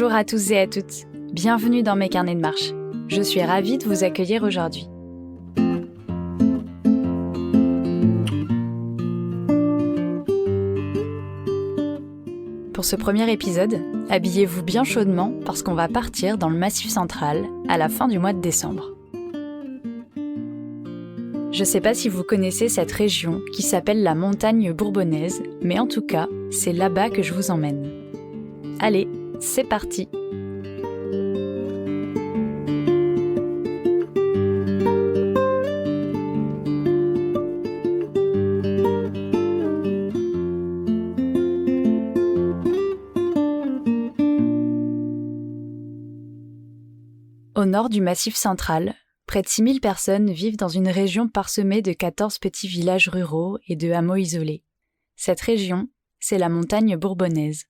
Bonjour à tous et à toutes, bienvenue dans mes carnets de marche. Je suis ravie de vous accueillir aujourd'hui. Pour ce premier épisode, habillez-vous bien chaudement parce qu'on va partir dans le Massif central à la fin du mois de décembre. Je ne sais pas si vous connaissez cette région qui s'appelle la montagne bourbonnaise, mais en tout cas, c'est là-bas que je vous emmène. Allez, c'est parti! Au nord du Massif central, près de 6000 personnes vivent dans une région parsemée de 14 petits villages ruraux et de hameaux isolés. Cette région, c'est la montagne bourbonnaise.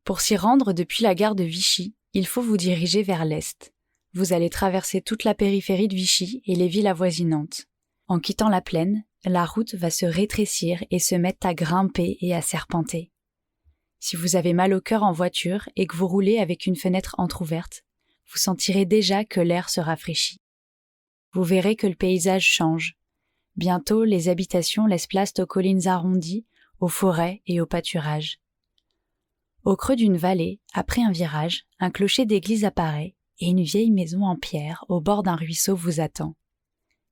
Pour s'y rendre depuis la gare de Vichy, il faut vous diriger vers l'est. Vous allez traverser toute la périphérie de Vichy et les villes avoisinantes. En quittant la plaine, la route va se rétrécir et se mettre à grimper et à serpenter. Si vous avez mal au cœur en voiture et que vous roulez avec une fenêtre entrouverte, vous sentirez déjà que l'air se rafraîchit. Vous verrez que le paysage change. Bientôt, les habitations laissent place aux collines arrondies, aux forêts et aux pâturages. Au creux d'une vallée, après un virage, un clocher d'église apparaît et une vieille maison en pierre au bord d'un ruisseau vous attend.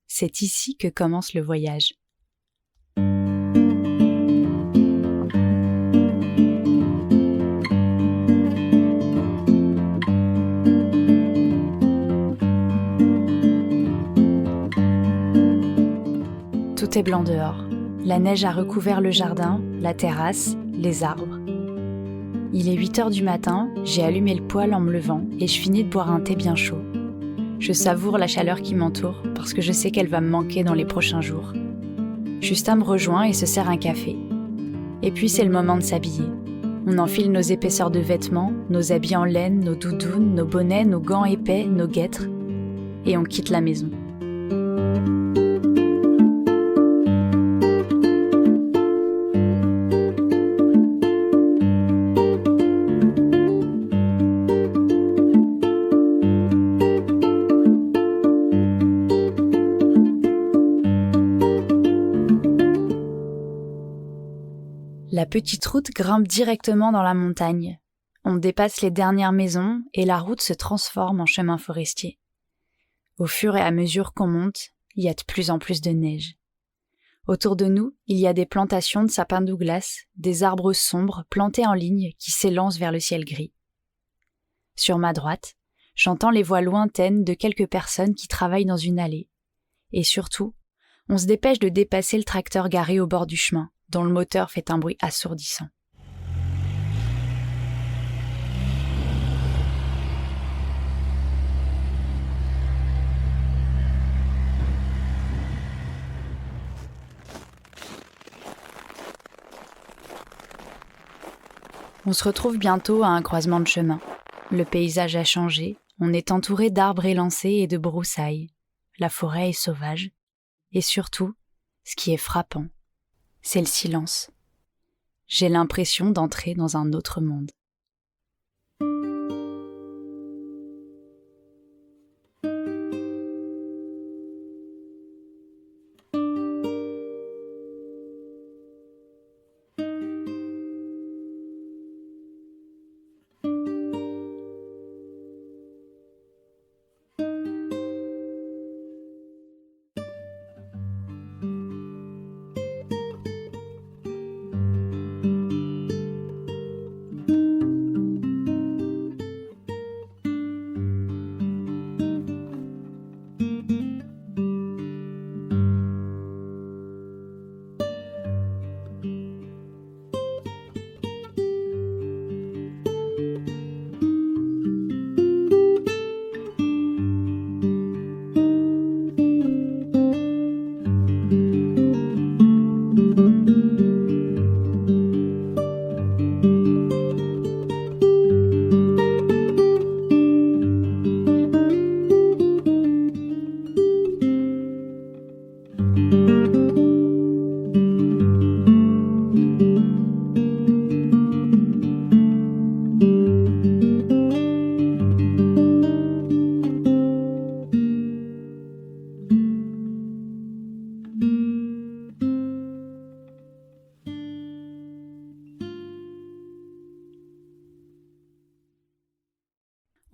C'est ici que commence le voyage. Tout est blanc dehors. La neige a recouvert le jardin, la terrasse, les arbres. Il est 8h du matin, j'ai allumé le poêle en me levant et je finis de boire un thé bien chaud. Je savoure la chaleur qui m'entoure parce que je sais qu'elle va me manquer dans les prochains jours. Justin me rejoint et se sert un café. Et puis c'est le moment de s'habiller. On enfile nos épaisseurs de vêtements, nos habits en laine, nos doudounes, nos bonnets, nos gants épais, nos guêtres. Et on quitte la maison. La petite route grimpe directement dans la montagne. On dépasse les dernières maisons et la route se transforme en chemin forestier. Au fur et à mesure qu'on monte, il y a de plus en plus de neige. Autour de nous, il y a des plantations de sapins Douglas, des arbres sombres plantés en ligne qui s'élancent vers le ciel gris. Sur ma droite, j'entends les voix lointaines de quelques personnes qui travaillent dans une allée. Et surtout, on se dépêche de dépasser le tracteur garé au bord du chemin, dont le moteur fait un bruit assourdissant. On se retrouve bientôt à un croisement de chemin. Le paysage a changé, on est entouré d'arbres élancés et de broussailles. La forêt est sauvage. Et surtout, ce qui est frappant, c'est le silence. J'ai l'impression d'entrer dans un autre monde.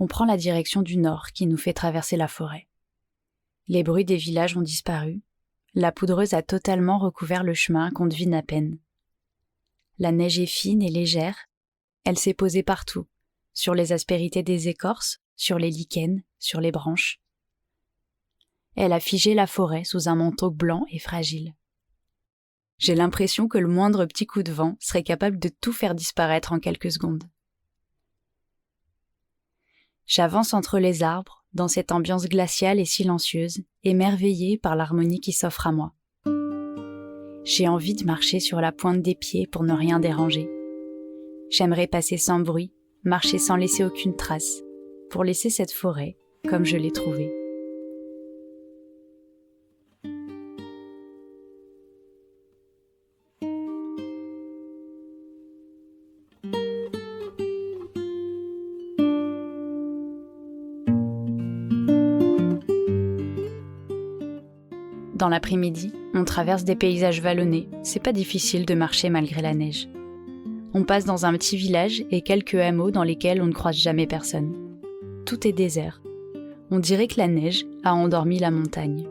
On prend la direction du nord qui nous fait traverser la forêt. Les bruits des villages ont disparu. La poudreuse a totalement recouvert le chemin qu'on devine à peine. La neige est fine et légère. Elle s'est posée partout, sur les aspérités des écorces, sur les lichens, sur les branches. Elle a figé la forêt sous un manteau blanc et fragile. J'ai l'impression que le moindre petit coup de vent serait capable de tout faire disparaître en quelques secondes. J'avance entre les arbres, dans cette ambiance glaciale et silencieuse, émerveillée par l'harmonie qui s'offre à moi. J'ai envie de marcher sur la pointe des pieds pour ne rien déranger. J'aimerais passer sans bruit, marcher sans laisser aucune trace, pour laisser cette forêt comme je l'ai trouvée. Dans l'après-midi, on traverse des paysages vallonnés. C'est pas difficile de marcher malgré la neige. On passe dans un petit village et quelques hameaux dans lesquels on ne croise jamais personne. Tout est désert. On dirait que la neige a endormi la montagne.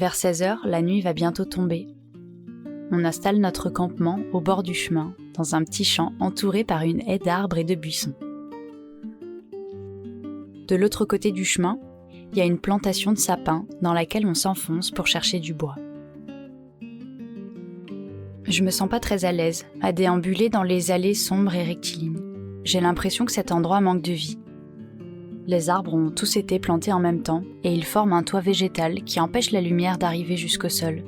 Vers 16h, la nuit va bientôt tomber. On installe notre campement au bord du chemin, dans un petit champ entouré par une haie d'arbres et de buissons. De l'autre côté du chemin, il y a une plantation de sapins dans laquelle on s'enfonce pour chercher du bois. Je me sens pas très à l'aise à déambuler dans les allées sombres et rectilignes. J'ai l'impression que cet endroit manque de vie. Les arbres ont tous été plantés en même temps et ils forment un toit végétal qui empêche la lumière d'arriver jusqu'au sol.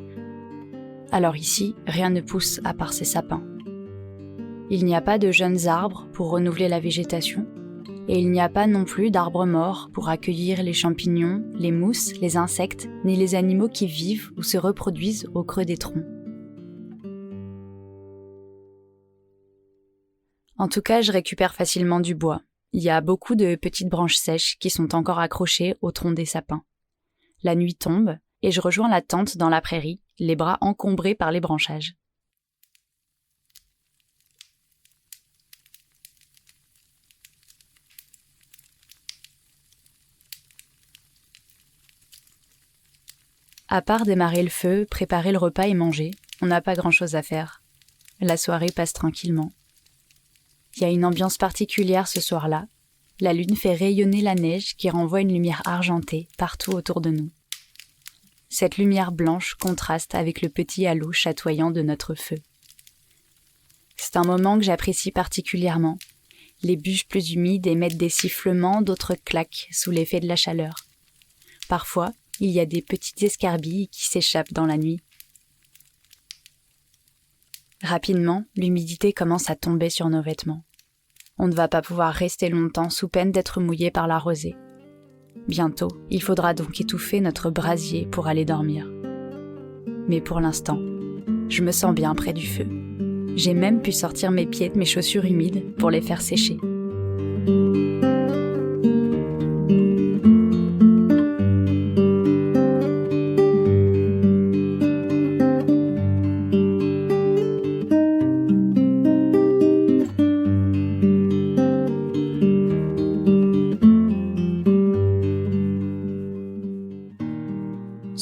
Alors ici, rien ne pousse à part ces sapins. Il n'y a pas de jeunes arbres pour renouveler la végétation et il n'y a pas non plus d'arbres morts pour accueillir les champignons, les mousses, les insectes, ni les animaux qui vivent ou se reproduisent au creux des troncs. En tout cas, je récupère facilement du bois. Il y a beaucoup de petites branches sèches qui sont encore accrochées au tronc des sapins. La nuit tombe et je rejoins la tente dans la prairie, les bras encombrés par les branchages. À part démarrer le feu, préparer le repas et manger, on n'a pas grand-chose à faire. La soirée passe tranquillement. Il y a une ambiance particulière ce soir-là. La lune fait rayonner la neige qui renvoie une lumière argentée partout autour de nous. Cette lumière blanche contraste avec le petit halo chatoyant de notre feu. C'est un moment que j'apprécie particulièrement. Les bûches plus humides émettent des sifflements, d'autres claquent sous l'effet de la chaleur. Parfois, il y a des petites escarbilles qui s'échappent dans la nuit. Rapidement, l'humidité commence à tomber sur nos vêtements. On ne va pas pouvoir rester longtemps sous peine d'être mouillé par la rosée. Bientôt, il faudra donc étouffer notre brasier pour aller dormir. Mais pour l'instant, je me sens bien près du feu. J'ai même pu sortir mes pieds de mes chaussures humides pour les faire sécher.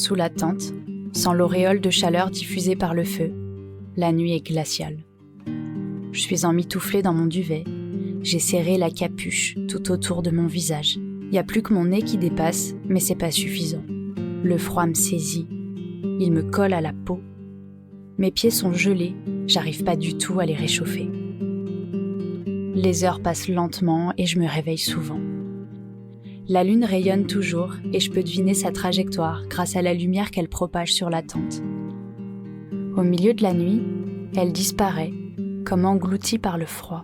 Sous la tente, sans l'auréole de chaleur diffusée par le feu, la nuit est glaciale. Je suis emmitouflée dans mon duvet. J'ai serré la capuche tout autour de mon visage. Il n'y a plus que mon nez qui dépasse, mais c'est pas suffisant. Le froid me saisit. Il me colle à la peau. Mes pieds sont gelés, j'arrive pas du tout à les réchauffer. Les heures passent lentement et je me réveille souvent. La lune rayonne toujours et je peux deviner sa trajectoire grâce à la lumière qu'elle propage sur la tente. Au milieu de la nuit, elle disparaît, comme engloutie par le froid.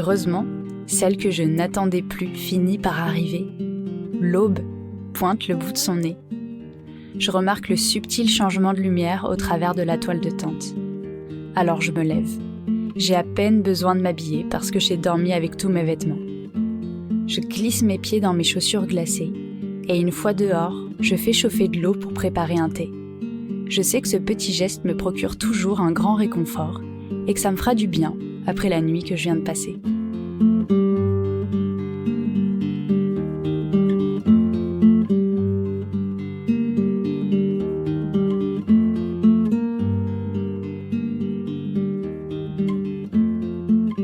Heureusement, celle que je n'attendais plus finit par arriver. L'aube pointe le bout de son nez. Je remarque le subtil changement de lumière au travers de la toile de tente. Alors je me lève. J'ai à peine besoin de m'habiller parce que j'ai dormi avec tous mes vêtements. Je glisse mes pieds dans mes chaussures glacées et une fois dehors, je fais chauffer de l'eau pour préparer un thé. Je sais que ce petit geste me procure toujours un grand réconfort et que ça me fera du bien après la nuit que je viens de passer.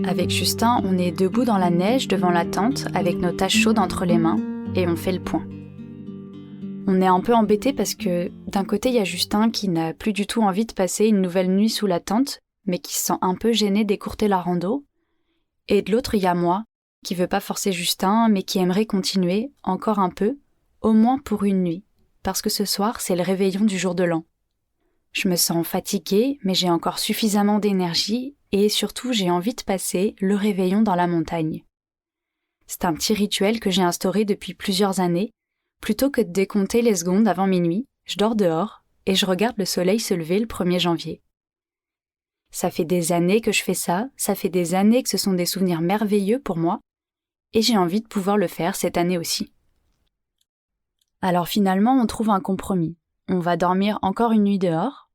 Avec Justin, on est debout dans la neige devant la tente avec nos taches chaudes entre les mains et on fait le point. On est un peu embêtés parce que d'un côté il y a Justin qui n'a plus du tout envie de passer une nouvelle nuit sous la tente mais qui se sent un peu gêné d'écourter la rando, et de l'autre il y a moi qui veut pas forcer Justin mais qui aimerait continuer encore un peu, au moins pour une nuit, parce que ce soir c'est le réveillon du jour de l'an. Je me sens fatiguée mais j'ai encore suffisamment d'énergie et surtout j'ai envie de passer le réveillon dans la montagne. C'est un petit rituel que j'ai instauré depuis plusieurs années. Plutôt que de décompter les secondes avant minuit, je dors dehors et je regarde le soleil se lever le 1er janvier. Ça fait des années que je fais ça fait des années que ce sont des souvenirs merveilleux pour moi et j'ai envie de pouvoir le faire cette année aussi. Alors finalement, on trouve un compromis. On va dormir encore une nuit dehors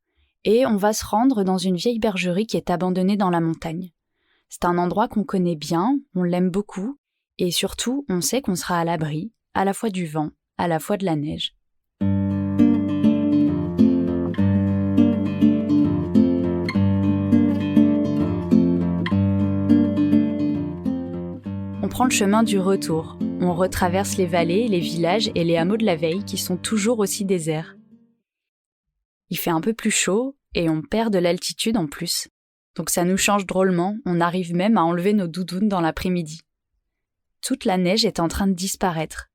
et on va se rendre dans une vieille bergerie qui est abandonnée dans la montagne. C'est un endroit qu'on connaît bien, on l'aime beaucoup et surtout, on sait qu'on sera à l'abri, à la fois du vent, à la fois de la neige. On prend le chemin du retour. On retraverse les vallées, les villages et les hameaux de la veille qui sont toujours aussi déserts. Il fait un peu plus chaud et on perd de l'altitude en plus. Donc ça nous change drôlement, on arrive même à enlever nos doudounes dans l'après-midi. Toute la neige est en train de disparaître.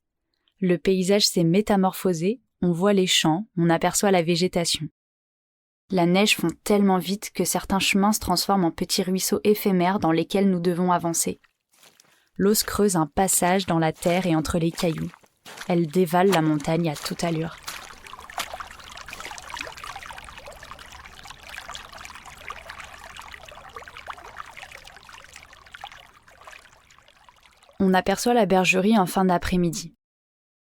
Le paysage s'est métamorphosé, on voit les champs, on aperçoit la végétation. La neige fond tellement vite que certains chemins se transforment en petits ruisseaux éphémères dans lesquels nous devons avancer. L'eau se creuse un passage dans la terre et entre les cailloux. Elle dévale la montagne à toute allure. On aperçoit la bergerie en fin d'après-midi.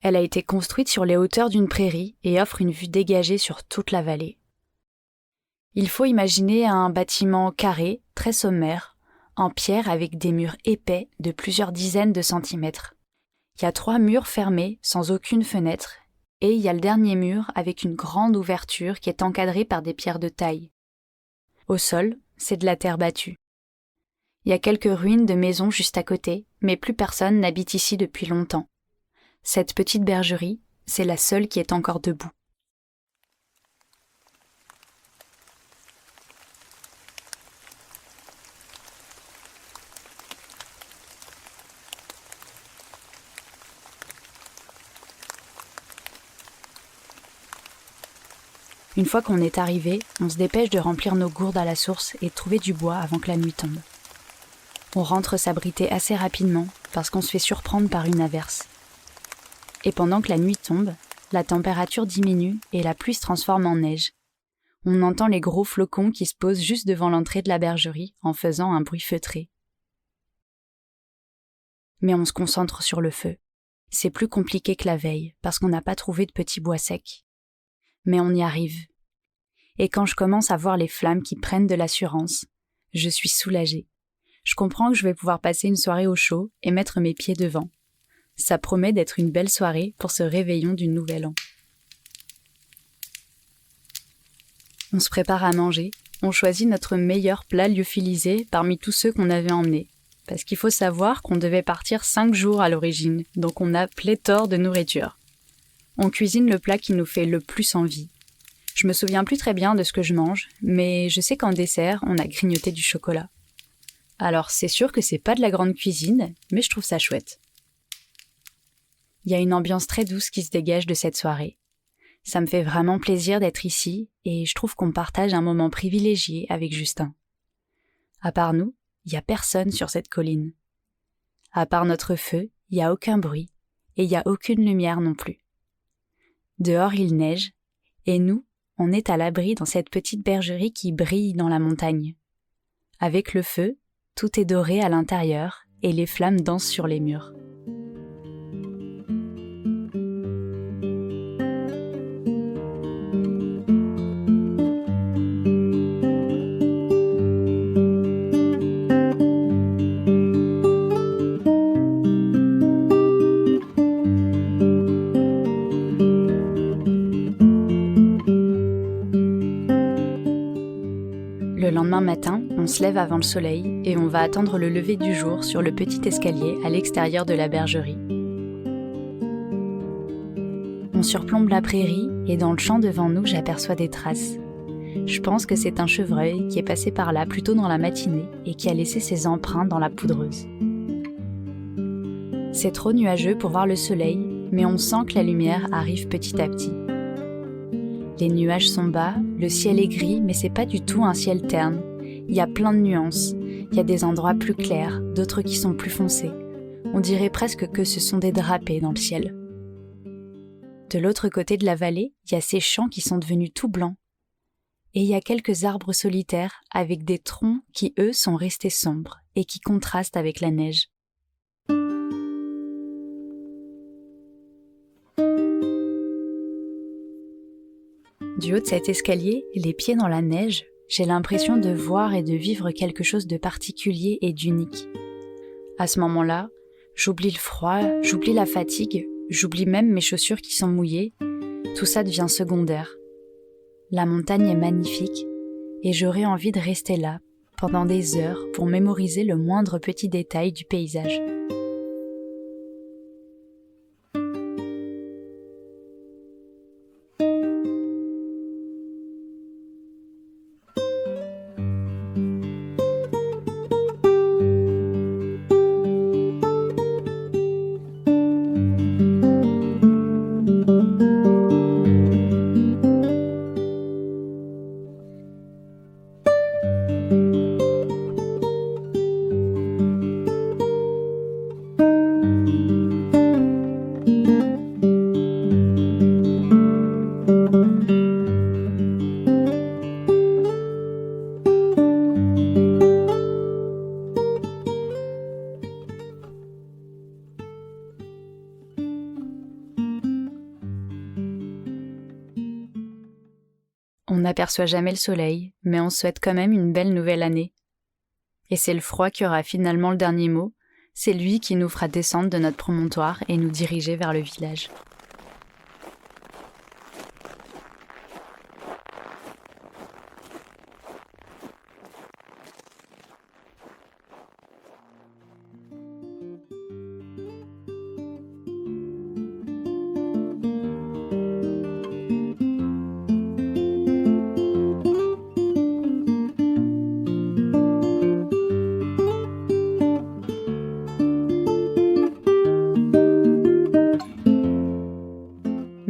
Elle a été construite sur les hauteurs d'une prairie et offre une vue dégagée sur toute la vallée. Il faut imaginer un bâtiment carré, très sommaire, en pierre avec des murs épais de plusieurs dizaines de centimètres. Il y a 3 murs fermés, sans aucune fenêtre, et il y a le dernier mur avec une grande ouverture qui est encadrée par des pierres de taille. Au sol, c'est de la terre battue. Il y a quelques ruines de maisons juste à côté, mais plus personne n'habite ici depuis longtemps. Cette petite bergerie, c'est la seule qui est encore debout. Une fois qu'on est arrivé, on se dépêche de remplir nos gourdes à la source et de trouver du bois avant que la nuit tombe. On rentre s'abriter assez rapidement parce qu'on se fait surprendre par une averse. Et pendant que la nuit tombe, la température diminue et la pluie se transforme en neige. On entend les gros flocons qui se posent juste devant l'entrée de la bergerie en faisant un bruit feutré. Mais on se concentre sur le feu. C'est plus compliqué que la veille parce qu'on n'a pas trouvé de petits bois secs. Mais on y arrive. Et quand je commence à voir les flammes qui prennent de l'assurance, je suis soulagée. Je comprends que je vais pouvoir passer une soirée au chaud et mettre mes pieds devant. Ça promet d'être une belle soirée pour ce réveillon du Nouvel An. On se prépare à manger, on choisit notre meilleur plat lyophilisé parmi tous ceux qu'on avait emmenés. Parce qu'il faut savoir qu'on devait partir 5 jours à l'origine, donc on a pléthore de nourriture. On cuisine le plat qui nous fait le plus envie. Je me souviens plus très bien de ce que je mange, mais je sais qu'en dessert, on a grignoté du chocolat. Alors c'est sûr que c'est pas de la grande cuisine, mais je trouve ça chouette. Il y a une ambiance très douce qui se dégage de cette soirée. Ça me fait vraiment plaisir d'être ici et je trouve qu'on partage un moment privilégié avec Justin. À part nous, il n'y a personne sur cette colline. À part notre feu, il n'y a aucun bruit, et il n'y a aucune lumière non plus. Dehors il neige, et nous, on est à l'abri dans cette petite bergerie qui brille dans la montagne. Avec le feu, tout est doré à l'intérieur, et les flammes dansent sur les murs. Le lendemain matin, on se lève avant le soleil et on va attendre le lever du jour sur le petit escalier à l'extérieur de la bergerie. On surplombe la prairie et dans le champ devant nous, j'aperçois des traces. Je pense que c'est un chevreuil qui est passé par là plus tôt dans la matinée et qui a laissé ses empreintes dans la poudreuse. C'est trop nuageux pour voir le soleil, mais on sent que la lumière arrive petit à petit. Les nuages sont bas, le ciel est gris, mais c'est pas du tout un ciel terne. Il y a plein de nuances. Il y a des endroits plus clairs, d'autres qui sont plus foncés. On dirait presque que ce sont des drapés dans le ciel. De l'autre côté de la vallée, il y a ces champs qui sont devenus tout blancs. Et il y a quelques arbres solitaires avec des troncs qui, eux, sont restés sombres et qui contrastent avec la neige. Du haut de cet escalier, les pieds dans la neige, j'ai l'impression de voir et de vivre quelque chose de particulier et d'unique. À ce moment-là, j'oublie le froid, j'oublie la fatigue, j'oublie même mes chaussures qui sont mouillées. Tout ça devient secondaire. La montagne est magnifique et j'aurais envie de rester là pendant des heures pour mémoriser le moindre petit détail du paysage. On n'aperçoit jamais le soleil, mais on souhaite quand même une belle nouvelle année. Et c'est le froid qui aura finalement le dernier mot, c'est lui qui nous fera descendre de notre promontoire et nous diriger vers le village.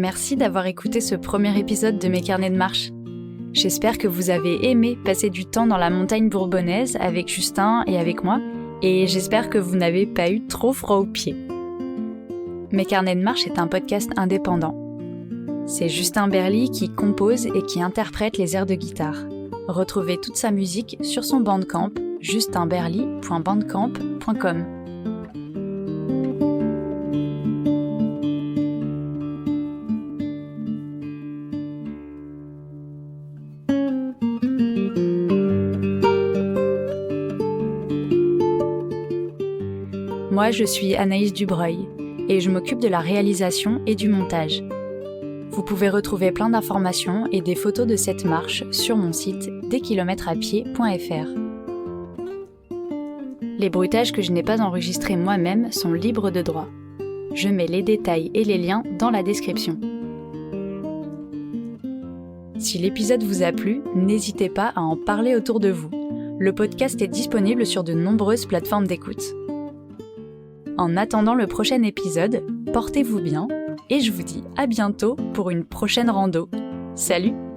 Merci d'avoir écouté ce premier épisode de mes carnets de marche. J'espère que vous avez aimé passer du temps dans la montagne bourbonnaise avec Justin et avec moi, et j'espère que vous n'avez pas eu trop froid aux pieds. Mes carnets de marche est un podcast indépendant. C'est Justin Berly qui compose et qui interprète les airs de guitare. Retrouvez toute sa musique sur son Bandcamp, justinberly.bandcamp.com. Moi, je suis Anaïs Dubreuil et je m'occupe de la réalisation et du montage. Vous pouvez retrouver plein d'informations et des photos de cette marche sur mon site deskilometraspied.fr. Les bruitages que je n'ai pas enregistrés moi-même sont libres de droit. Je mets les détails et les liens dans la description. Si l'épisode vous a plu, n'hésitez pas à en parler autour de vous. Le podcast est disponible sur de nombreuses plateformes d'écoute. En attendant le prochain épisode, portez-vous bien et je vous dis à bientôt pour une prochaine rando. Salut!